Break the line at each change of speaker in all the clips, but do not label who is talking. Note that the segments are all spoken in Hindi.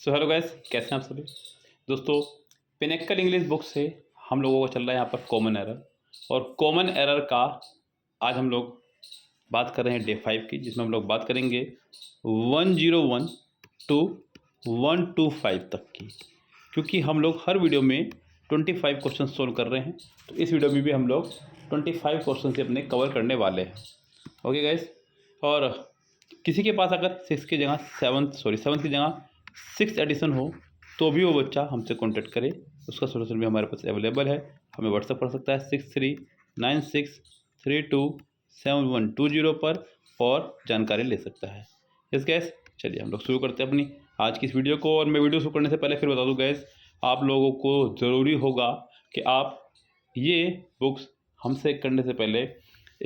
सो हेलो गाइस, कैसे हैं आप सभी दोस्तों। पिनेक्कल इंग्लिश बुक से हम लोगों को चल रहा है यहाँ पर कॉमन एरर, और कॉमन एरर का आज हम लोग बात कर रहे हैं डे 5 की, जिसमें हम लोग बात करेंगे 101 टू 125 तक की। क्योंकि हम लोग हर वीडियो में 25 क्वेश्चन सोल्व कर रहे हैं, तो इस वीडियो में भी हम लोग 25 क्वेश्चन से अपने कवर करने वाले हैं। ओके गाइस, और किसी के पास अगर सेवन्थ की जगह 6th एडिशन हो तो भी वो बच्चा हमसे कांटेक्ट करे, उसका सोल्यूशन भी हमारे पास अवेलेबल है। हमें व्हाट्सअप कर सकता है 6396327120 पर और जानकारी ले सकता है। यस गैस, चलिए हम लोग शुरू करते हैं अपनी आज की इस वीडियो को। और मैं वीडियो शुरू करने से पहले फिर बता दूं गैस, आप लोगों को ज़रूरी होगा कि आप ये बुक्स हमसे करने से पहले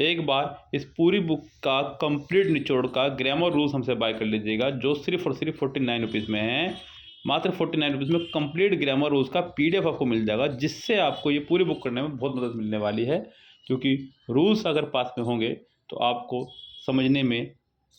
एक बार इस पूरी बुक का कंप्लीट निचोड़ का ग्रामर रूल्स हमसे बाय कर लीजिएगा, जो सिर्फ और सिर्फ 49 रुपीज़ में है। मात्र 49 रुपीज़ में कंप्लीट ग्रामर रूल्स का PDF आपको मिल जाएगा, जिससे आपको ये पूरी बुक करने में बहुत मदद मिलने वाली है। क्योंकि रूल्स अगर पास में होंगे तो आपको समझने में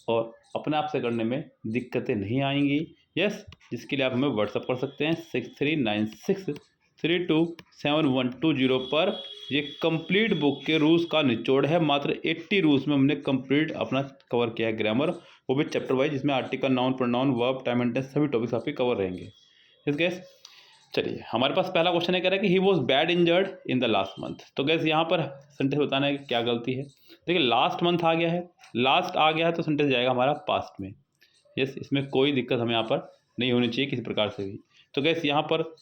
और अपने आप से करने में दिक्कतें नहीं आएंगी। यस, जिसके लिए आप हमें व्हाट्सअप कर सकते हैं 6396327120 पर। ये कंप्लीट बुक के रूल्स का निचोड़ है। मात्र 80 रूल्स में हमने कंप्लीट अपना कवर किया है ग्रामर, वो भी चैप्टर वाइज, जिसमें article, noun, pronoun, verb, time and tense सभी टॉपिक्स आपके कवर रहेंगे। इस गैस, चलिए हमारे पास पहला क्वेश्चन है, कह रहा है कि he was bad injured in the last month. तो गैस यहाँ पर सेंटेंस बताना है कि क्या गलती है। देखिए, लास्ट मंथ आ गया है, लास्ट आ गया है तो सेंटेंस जाएगा हमारा पास्ट में। यस, इसमें कोई दिक्कत हमें यहाँ पर नहीं होनी चाहिए किसी प्रकार से भी। तो गैस यहाँ पर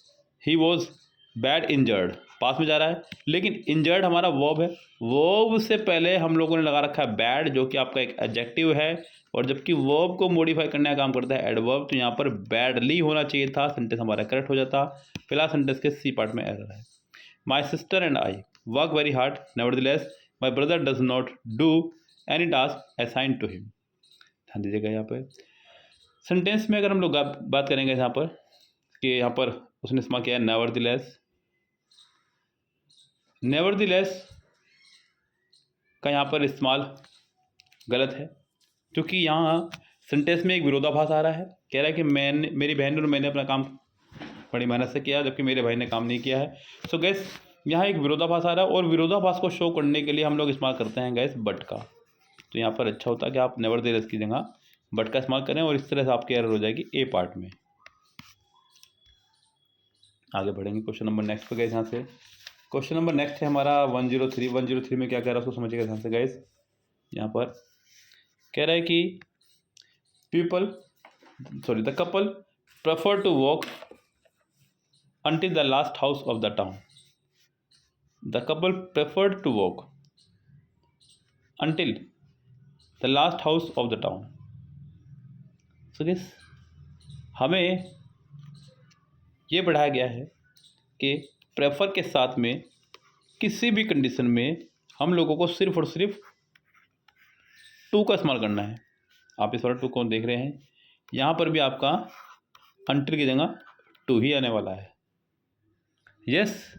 ही वॉज बैड इंजर्ड पास में जा रहा है, लेकिन इंजर्ड हमारा वर्ब है। वर्ब से पहले हम लोगों ने लगा रखा है बैड, जो कि आपका एक एडजेक्टिव है, और जबकि वर्ब को मॉडिफाई करने का काम करता है एडवर्ब, तो यहाँ पर बैडली होना चाहिए था, सेंटेंस हमारा करेक्ट हो जाता। फिलहाल सेंटेंस के सी पार्ट में एरर है। My sister and I work very hard, nevertheless my brother does not do any task assigned to him. ध्यान दीजिएगा यहाँ पर सेंटेंस में अगर हम लोग बात करेंगे यहाँ पर कि यहाँ पर उसने इस्तेमाल किया है नेवरदलेस। नेवरदलेस का यहाँ पर इस्तेमाल गलत है, क्योंकि यहाँ सेंटेंस में एक विरोधाभास आ रहा है। कह रहा है कि मैंने, मेरी बहन और मैंने अपना काम बड़ी मेहनत से किया, जबकि मेरे भाई ने काम नहीं किया है। सो गैस, यहाँ एक विरोधाभास आ रहा है, और विरोधाभास को शो करने के लिए हम लोग इस्तेमाल करते हैं गैस बट का। तो यहाँ पर अच्छा होता है कि आप नेवरदलेस की जगह बट का इस्तेमाल करें, और इस तरह से आपकी एरर हो जाएगी ए पार्ट में। आगे बढ़ेंगे क्वेश्चन नंबर नेक्स्ट पे गए। यहाँ से क्वेश्चन नंबर नेक्स्ट है हमारा 103 में क्या कह रहा है उसको समझिएगा ध्यान से गाइस। यहाँ पर कह रहा है कि the couple prefer to walk until the last house of the town. The couple preferred to walk until the last house of the town. So this हमें ये बढ़ाया गया है कि प्रेफर के साथ में किसी भी कंडीशन में हम लोगों को सिर्फ और सिर्फ टू का इस्तेमाल करना है। आप इस बार टू कौन देख रहे हैं, यहाँ पर भी आपका until की जगह टू ही आने वाला है। यस,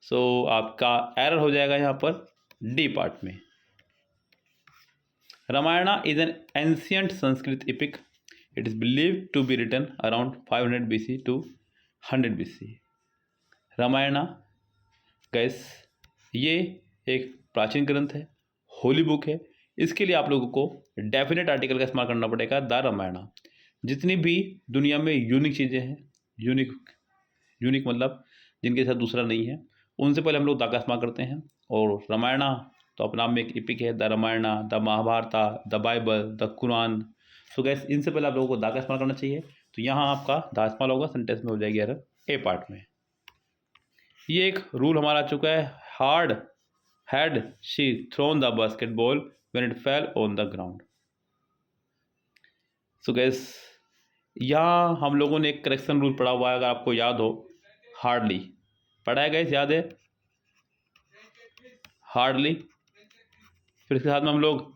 सो आपका एरर हो जाएगा यहाँ पर डी पार्ट में। Ramayana is an ancient Sanskrit epic, it is believed to be written around 500 BC to 100 BC। Ramayana guys ये एक प्राचीन ग्रंथ है, होली बुक है। इसके लिए आप लोगों को डेफिनेट आर्टिकल का इस्तेमाल करना पड़ेगा, द रामायणा। जितनी भी दुनिया में यूनिक चीज़ें हैं, यूनिक मतलब जिनके साथ दूसरा नहीं है, उनसे पहले हम लोग दा का इस्तेमाल करते हैं। और रामायणा तो अपना में एक एपिक है, the Ramayana, the Mahabharata, the Bible, the Quran. So gas, इनसे पहले आप लोगों को दा का इस्तेमाल करना चाहिए। तो यहाँ आपका दा इस्तेमाल होगा, सेंटेंस में हो जाएगी एरर ए पार्ट में। ये एक रूल हमारा आ चुका है, hard had she thrown the basketball when it fell on the ground. So guys, यहाँ हम लोगों ने एक करेक्शन रूल पढ़ा हुआ है, अगर आपको याद हो, हार्डली पढ़ा है गैस, याद है हार्डली। फिर इसके साथ में हम लोग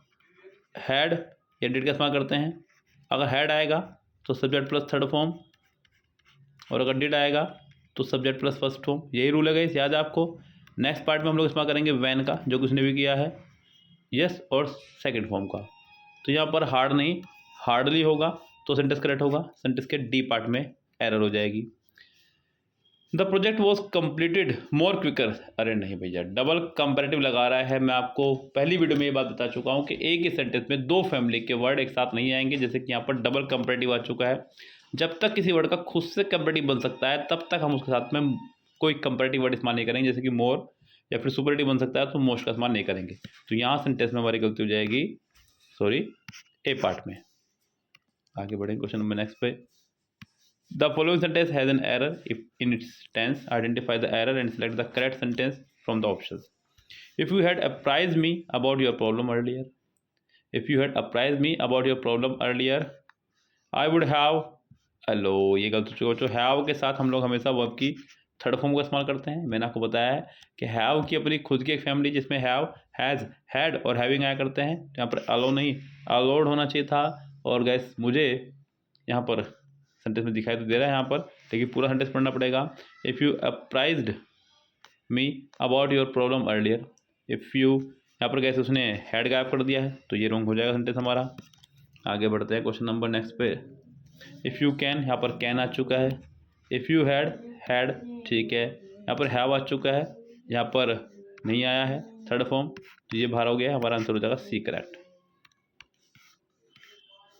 हैड या डिड का इस्तेमाल करते हैं। अगर हैड आएगा तो सब्जेक्ट प्लस थर्ड फॉर्म, और अगर डिड आएगा तो सब्जेक्ट प्लस फर्स्ट फॉर्म। यही रूल है गैस, याद है आपको। नेक्स्ट पार्ट में हम लोग इस्तेमाल करेंगे वैन का, जो कि उसने भी किया है, यस, और सेकेंड फॉर्म का। तो यहाँ पर हार्ड नहीं हार्डली होगा, तो सेंटेंस करेक्ट होगा, सेंटेंस के डी पार्ट में एरर हो जाएगी। The project was completed more quicker, अरे नहीं भैया, डबल कंपेरेटिव लगा रहा है। मैं आपको पहली वीडियो में ये बात बता चुका हूँ कि एक ही सेंटेंस में दो फैमिली के वर्ड एक साथ नहीं आएंगे, जैसे कि यहाँ पर डबल कंपेरेटिव आ चुका है। जब तक किसी वर्ड का खुद से कंपेरेटिव बन सकता है तब तक हम उसके साथ में कोई कंपेरेटिव वर्ड इस्तेमाल नहीं करेंगे, जैसे कि मोर या फिर सुपरलेटिव बन सकता है तो मोस्ट का इस्तेमाल नहीं करेंगे। तो यहाँ सेंटेंस में हमारी गलती हो जाएगी, सॉरी, ए पार्ट में। आगे बढ़ेंगे क्वेश्चन नंबर नेक्स्ट पे। The following sentence has an error. If in its tense, identify the error and select the correct sentence from the options. If you had apprised me about your problem earlier, if you had apprised me about your problem earlier, I would have, hello, ये गलत हो चुका। हैव के साथ हम लोग हमेशा वर्ब की थर्ड फॉर्म का इस्तेमाल करते हैं। मैंने आपको बताया है कि हैव की अपनी खुद की एक फैमिली जिसमें हैव, हैज़, हैड और हैविंग आया करते हैं। यहाँ पर अलो नहीं, अलोड होना चाहिए था। और गैस मुझे यहाँ पर सेंटेंस में दिखाई तो दे रहा है यहाँ पर, लेकिन पूरा सेंटेंस पढ़ना पड़ेगा। If you apprised me about your problem earlier, if you, यहाँ पर कैसे उसने हैड गायब कर दिया है तो ये रॉन्ग हो जाएगा सेंटेंस हमारा। आगे बढ़ते हैं क्वेश्चन नंबर नेक्स्ट पे। इफ़ यू कैन, यहाँ पर कैन आ चुका है। इफ़ यू हैड, हैड, ठीक है। यहाँ पर हैव आ चुका है, यहाँ पर नहीं आया है थर्ड फॉर्म, तो ये बाहर हो गया। हमारा आंसर हो जाएगा सी करेक्ट।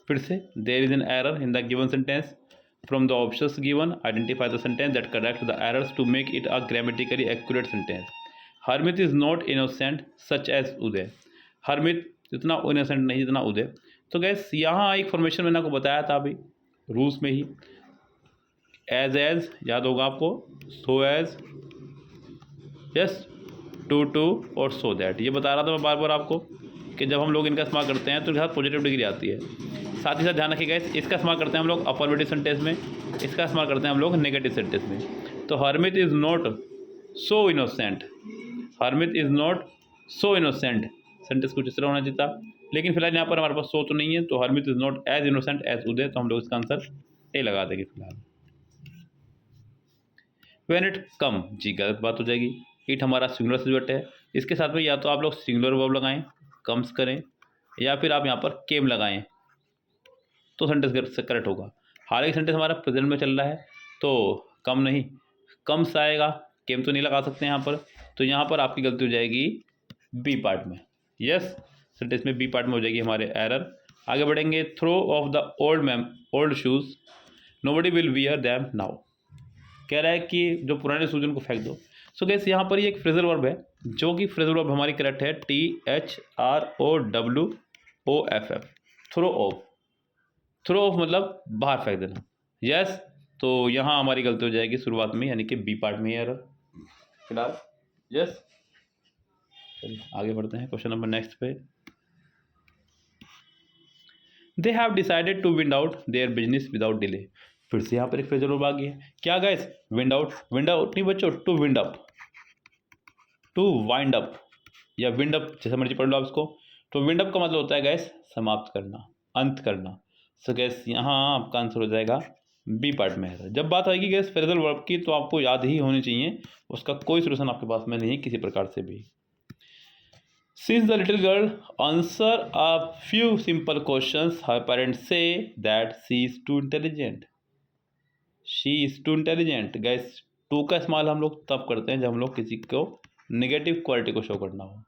फिर से, there is an error in the given sentence from the options given, identify the sentence that correct the errors to make it a grammatically accurate sentence. Harmit is not innocent such as Uday. Harmit इतना innocent नहीं जितना उदय। तो गैस यहाँ एक फॉर्मेशन मैंने आपको बताया था अभी रूल्स में ही, एज याद होगा आपको, सो एज, यस, टू और सो दैट। ये बता रहा था मैं बार बार आपको कि जब हम लोग इनका इस्तेमाल करते हैं तो इसके साथ पॉजिटिव डिग्री आती है। साथ ही साथ ध्यान रखिएगा, इसका इस्तेमाल करते हैं हम लोग अफर्मेटिव सेंटेंस में, इसका इस्तेमाल करते हैं हम लोग नेगेटिव सेंटेंस में। तो Harmit is not so innocent, Harmeet is not so innocent sentence कुछ इस तरह होना चाहिए था, लेकिन फिलहाल यहाँ पर हमारे पास सो तो नहीं है, तो Harmit is not as innocent as Uday, तो हम लोग इसका आंसर ए लगा देंगे फिलहाल। व्हेन इट कम, जी गलत बात हो जाएगी। इट हमारा सिंगुलर सब्जेक्ट है, इसके साथ में या तो आप लोग सिंगुलर वर्ब लगाएं, कम्स करें, या फिर आप यहाँ पर केम लगाएं तो सेंटेंस करेक्ट होगा। हालांकि सेंटेंस हमारा प्रेजेंट में चल रहा है तो कम नहीं, कम्स आएगा, केम तो नहीं लगा सकते यहाँ पर, तो यहाँ पर आपकी गलती हो जाएगी बी पार्ट में। यस, सेंटेंस में बी पार्ट में हो जाएगी हमारे एरर। आगे बढ़ेंगे। Throw off the old shoes, nobody will wear them now. कह रहा है कि जो पुराने शूज उनको फेंक दो। सो गैस यहाँ पर ये एक फ्रेजल वर्ब है, जो कि फ्रेजल वर्ब हमारी करेक्ट है THROWOFF, throw off. Throw off मतलब बाहर फेंक देना। यस, तो यहाँ हमारी गलती हो जाएगी शुरुआत में, यानी कि बी पार्ट में एरर फिलहाल। यस, आगे बढ़ते हैं क्वेश्चन नंबर नेक्स्ट पे। They have decided to wind out their business without delay. फिर से यहाँ पर एक फ्रेजल वर्ब आ गई है, क्या guys, wind out. Wind out नहीं बच्चों, to wind up, to wind up या विंड अप, जैसा मर्जी पढ़ लो आप इसको। तो विंड अप का मतलब होता है गैस समाप्त करना, अंत करना। सो गैस यहाँ आपका आंसर हो जाएगा बी पार्ट में है। जब बात आएगी गैस फ्रेजल वर्ब की तो आपको याद ही होनी चाहिए, उसका कोई सोल्यूशन आपके पास में नहीं है किसी प्रकार से भी। Since the little girl answer a few simple questions, her parents say that she is too intelligent. She is too intelligent. Guys, too का इस्तेमाल हम लोग तब करते हैं जब हम लोग किसी को नेगेटिव क्वालिटी को शो करना हो।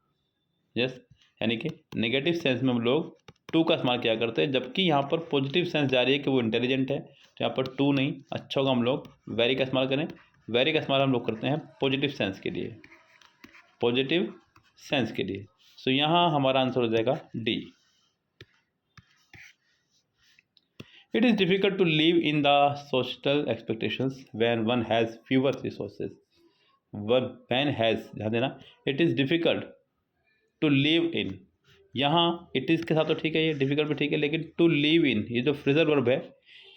यस, यानी कि नेगेटिव सेंस में हम लोग टू का इस्तेमाल किया करते हैं, जबकि यहाँ पर पॉजिटिव सेंस जा रही है कि वो इंटेलिजेंट है, तो यहाँ पर टू नहीं, अच्छा होगा हम लोग वेरी का इस्तेमाल करें। वेरी का इस्तेमाल हम लोग करते हैं पॉजिटिव सेंस के लिए, पॉजिटिव सेंस के लिए। सो यहाँ हमारा आंसर हो जाएगा D. It is difficult to live in the social expectations when one has fewer resources. When has, ध्यान देना, it is difficult to live in, यहाँ इट इज़ के साथ तो ठीक है, ये डिफिकल्ट भी ठीक है, लेकिन टू लिव इन ये जो फ्रेजल वर्ब है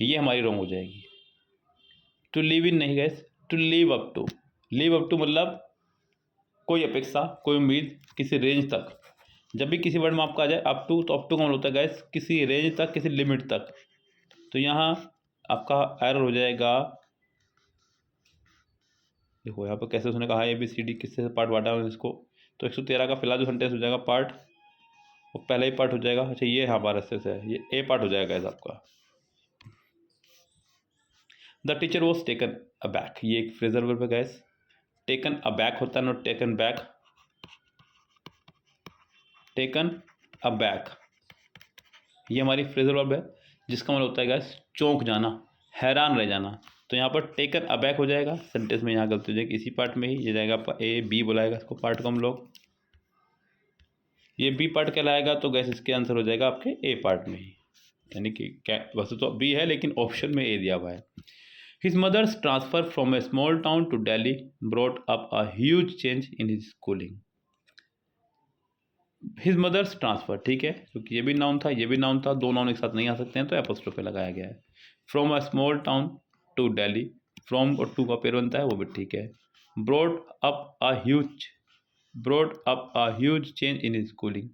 ये हमारी रॉन्ग हो जाएगी। टू लिव इन नहीं guys, to live up to. Live up to मतलब कोई अपेक्षा, कोई उम्मीद, किसी रेंज तक। जब भी किसी वर्ड में आपका आ जाए अप टू, तो अप टू का मतलब होता है गैस किसी रेंज तक, किसी लिमिट तक। तो यहाँ आपका एरर हो जाएगा, देखो यहाँ पर कैसे उसने कहा ABCD किससे पार्ट बांटा है इसको, तो 113 का फिलहाल जो सेंटेंस हो जाएगा पार्ट, वो पहला ही पार्ट हो जाएगा। अच्छा, ये हमारा से है, ये ए पार्ट हो जाएगा गैस आपका। The teacher was taken aback, ये एक फ्रेजल वर्ब है गाइस। टेकन अबैक होता है, not taken back. Taken aback ये हमारी फ्रेजल वर्ब है जिसका मतलब होता है गाइस चौंक जाना, हैरान रह जाना। तो यहाँ पर टेकन अबैक हो जाएगा, सेंटेंस में यहाँ गलती हो जाएगी इसी पार्ट में ही, ये जाएगा आपका ए, बी बुलाएगा इसको पार्ट को हम लोग, ये बी पार्ट कहलाएगा। तो गैस इसके आंसर हो जाएगा आपके ए पार्ट में ही, यानी कि वैसे तो बी है लेकिन ऑप्शन में ए दिया हुआ है। His mother's transfer from a small town to Delhi brought up a huge change in his schooling. His mother's transfer, ठीक है, क्योंकि ये भी नाउन था ये भी नाउन था, दो नाउन एक साथ नहीं आ सकते हैं तो एपोस्ट्रोफे लगाया गया है। From a small town to Delhi, from और टू का पेयर बनता है वो भी ठीक है। Brought up a huge change in his schooling.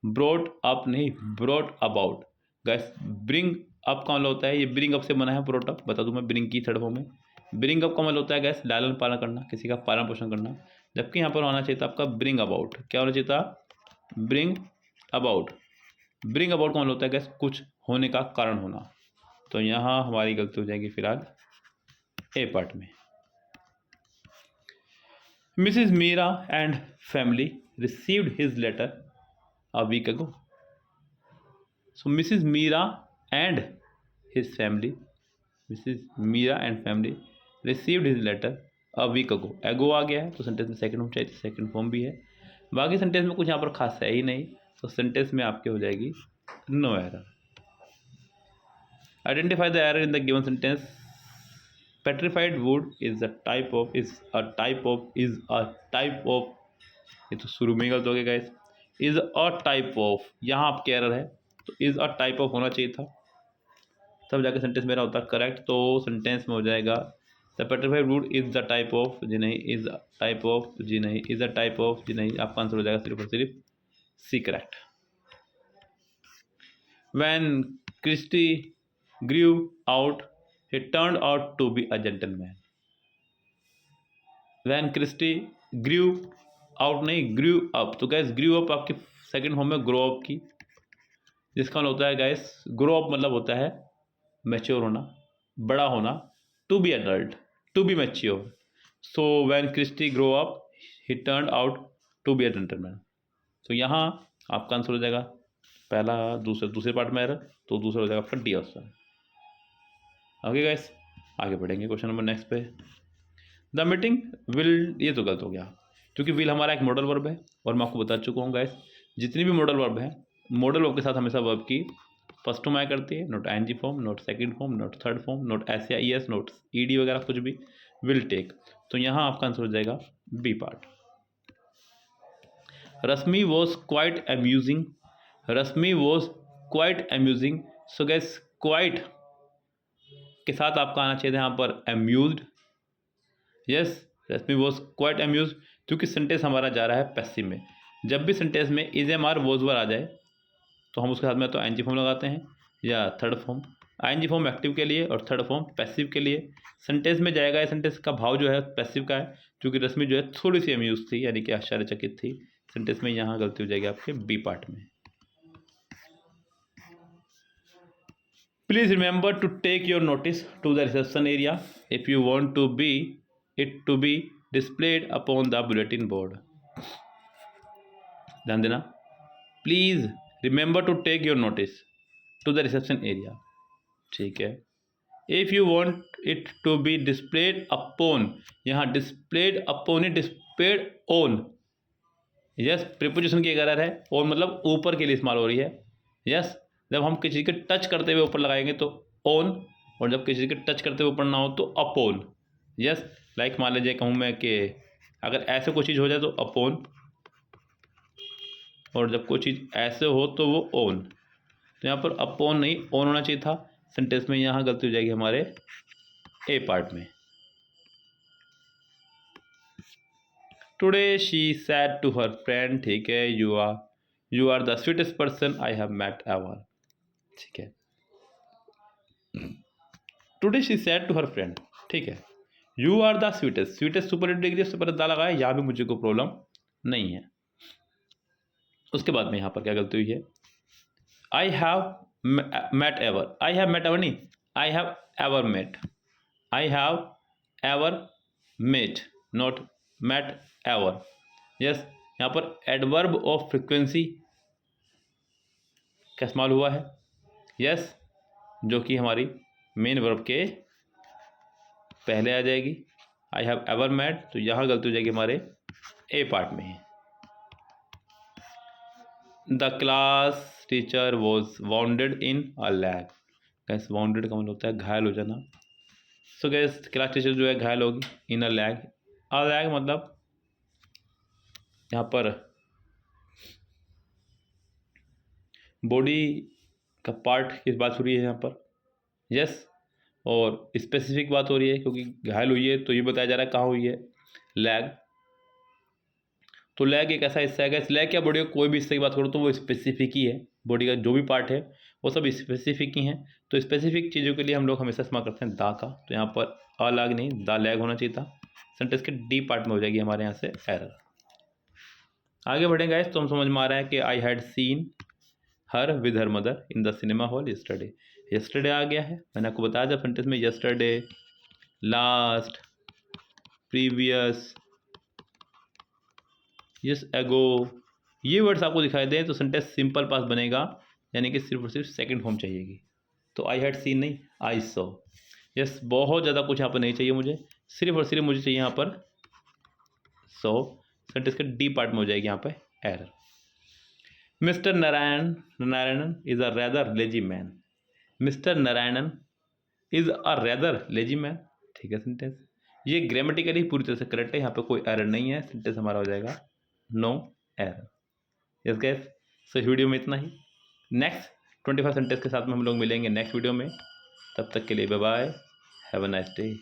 Brought up नहीं, brought about. Guess bring up का मतलब होता है, ये ब्रिंग अप से बना है ब्रॉट अप, बता दूं मैं ब्रिंग की थर्ड फॉर्म में। ब्रिंग अप का मतलब होता है गैस लालन पालन करना, किसी का पालन पोषण करना, जबकि यहाँ पर होना चाहिए था आपका ब्रिंग अबाउट। क्या होना चाहिए था? Bring about. ब्रिंग अबाउट का मतलब होता है गैस कुछ होने का कारण होना। तो यहाँ हमारी गलती हो जाएगी फिलहाल ए पार्ट में। Mrs Meera and family received his letter a week ago. So Mrs Meera and his family, Mrs Meera and family received his letter a week ago. Ago आ गया है तो सेंटेंस में सेकंड फॉर्म चाहिए, सेकंड फॉर्म भी है। बाकी सेंटेंस में कुछ यहाँ पर खास है ही नहीं, तो सेंटेंस में आपके हो जाएगी no error. Identify the error in the given sentence. Petrified wood is a type of, ये तो शुरू में ही गलत हो गया guys. Is a type of, यहाँ आपके एरर है, तो इज अ टाइप ऑफ होना चाहिए था, तब जाके सेंटेंस मेरा होता करेक्ट। तो सेंटेंस में हो जाएगा the petrified wood is the type of, जी नहीं, इज टाइप ऑफ, जी नहीं, इज अ टाइप ऑफ, जी नहीं, आपका आंसर हो जाएगा सिर्फ और सिर्फ C correct. When Christy grew out, he turned out to be a gentleman. When Christy grew out नहीं, grew up, तो गैस grew up आपकी सेकंड फॉर्म में grow up की, जिसका मतलब होता है गैस grow up मतलब होता है मैच्योर होना, बड़ा होना, to be adult, to be mature. So when Christy grew up, he turned out to be a gentleman. तो यहाँ आपका आंसर हो जाएगा पहला, दूसरे पार्ट में एरर, तो दूसरा हो जाएगा आपका डी ऑप्शन। ओके गाइस, आगे बढ़ेंगे क्वेश्चन नंबर नेक्स्ट पे। द मीटिंग विल, ये तो गलत हो गया क्योंकि विल हमारा एक मॉडल वर्ब है और मैं आपको बता चुका हूँ गाइस जितनी भी मॉडल वर्ब है, मॉडल वर्ब के साथ हमेशा वर्ब की फर्स्ट फॉर्म आया करती है, note ING form, note second form, note third form, note S या ईएस, नोट ईडी वगैरह कुछ भी, विल टेक। तो यहाँ आपका आंसर हो जाएगा B part. Rashmi was quite amusing, Rashmi was quite amusing. So guys quite के साथ आपका आना चाहिए था यहाँ पर amused. Yes, Rashmi was quite amuse, क्योंकि सेंटेंस हमारा जा रहा है पैसिव में। जब भी सेंटेंस में is am are was were आ जाए तो हम उसके साथ में तो आईएनजी फॉर्म लगाते हैं या third form. ING form active के लिए और थर्ड फॉर्म पैसिव के लिए। सेंटेंस में जाएगा, ये सेंटेंस का भाव जो है पैसिव का है, क्योंकि रश्मि जो है थोड़ी सी अम्यूज थी, यानी कि आश्चर्यचकित थी। सेंटेंस में यहाँ गलती हो जाएगी आपके बी पार्ट में। Please remember to take your notice to the reception area if you want to be it to be displayed upon the bulletin board. ध्यान देना, please remember to take your notice to the reception area, ठीक है। If you want it to be displayed upon, यहाँ डिस्प्लेड अपॉन ही डिस्प्लेड ऑन। यस, प्रीपोजिशन की एक एरर है, ऑन मतलब ऊपर के लिए इस्तेमाल हो रही है। यस, जब हम किसी के टच करते हुए ऊपर लगाएंगे तो ऑन, और जब किसी के टच करते हुए ऊपर ना हो तो अपॉन। यस, लाइक मान लीजिए कहूँ मैं कि अगर ऐसे कोई चीज़ हो जाए तो अपॉन, और जब कोई चीज़ ऐसे हो तो वो ऑन। तो यहाँ पर अपॉन नहीं ऑन होना चाहिए था सेंटेंस में, यहाँ गलती हो जाएगी हमारे ए पार्ट में। Today she said to her friend, ठीक है, you are the sweetest person I have met ever, ठीक है। Today she said to her friend, ठीक है। You are the sweetest, sweetest superlative degree से पहले दा लगाया, यहाँ भी मुझे कोई प्रॉब्लम नहीं है। उसके बाद में यहाँ पर क्या गलती हुई है, I have met ever, I have met ever नहीं, I have ever met, I have ever met, not met ever. Yes, यहाँ पर एडवर्ब ऑफ फ्रिक्वेंसी का इस्तेमाल हुआ है। यस, जो कि हमारी मेन वर्ब के पहले आ जाएगी। आई हैव एवर मेट, तो यहाँ गलती हो जाएगी हमारे ए पार्ट में ही। The class teacher was wounded in a leg. Guess wounded का मतलब होता है घायल हो जाना। सो गैस क्लास टीचर जो है घायल होगी इन अ लैग। अ लैग मतलब यहाँ पर बॉडी का पार्ट की बात हो रही है यहाँ पर। यस, और स्पेसिफिक बात हो रही है क्योंकि घायल हुई है तो ये बताया जा रहा है कहाँ हुई है, लैग। तो लैग एक ऐसा हिस्सा है, गैस लैग क्या बॉडी का कोई भी हिस्से की बात करो तो वो स्पेसिफिक ही है। बॉडी का जो भी पार्ट है वो सब स्पेसिफिक ही हैं। तो स्पेसिफिक चीज़ों के लिए हम लोग हमेशा इस्तेमाल करते हैं दा का। तो यहाँ पर अ लैग नहीं, द लैग होना चाहिए था। सेंटेंस के डी पार्ट में हो जाएगी हमारे यहाँ से एरर। आगे बढ़ेंगे गैस, तो हम समझ में आ रहा है कि I had seen her with her mother in the cinema hall yesterday. Yesterday आ गया है, मैंने आपको बताया था सेंटेंस में यस्टरडे, लास्ट, प्रीवियस, यस, एगो, ये वर्ड्स आपको दिखाई दें तो सेंटेंस सिंपल पास बनेगा, यानी कि सिर्फ और सिर्फ सेकंड फॉर्म चाहिएगी। तो आई हैड सीन नहीं, आई सॉ। यस, बहुत ज़्यादा कुछ यहाँ पर नहीं चाहिए मुझे, सिर्फ और सिर्फ मुझे चाहिए यहाँ पर सो। सेंटेंस के डी पार्ट में हो जाएगी यहाँ पर error. Mister Narayanan is a rather lazy man. Mister Narayanan is a rather lazy man. ठीक है, सेंटेंस ये ग्रामेटिकली पूरी तरह से करेक्ट है, यहाँ पे कोई एरर नहीं है। सेंटेंस हमारा हो जाएगा नो एरर। यस गैस, सो इस वीडियो में इतना ही। नेक्स्ट 25 सेंटेंस के साथ में हम लोग मिलेंगे नेक्स्ट वीडियो में। तब तक के लिए bye bye, have a nice day.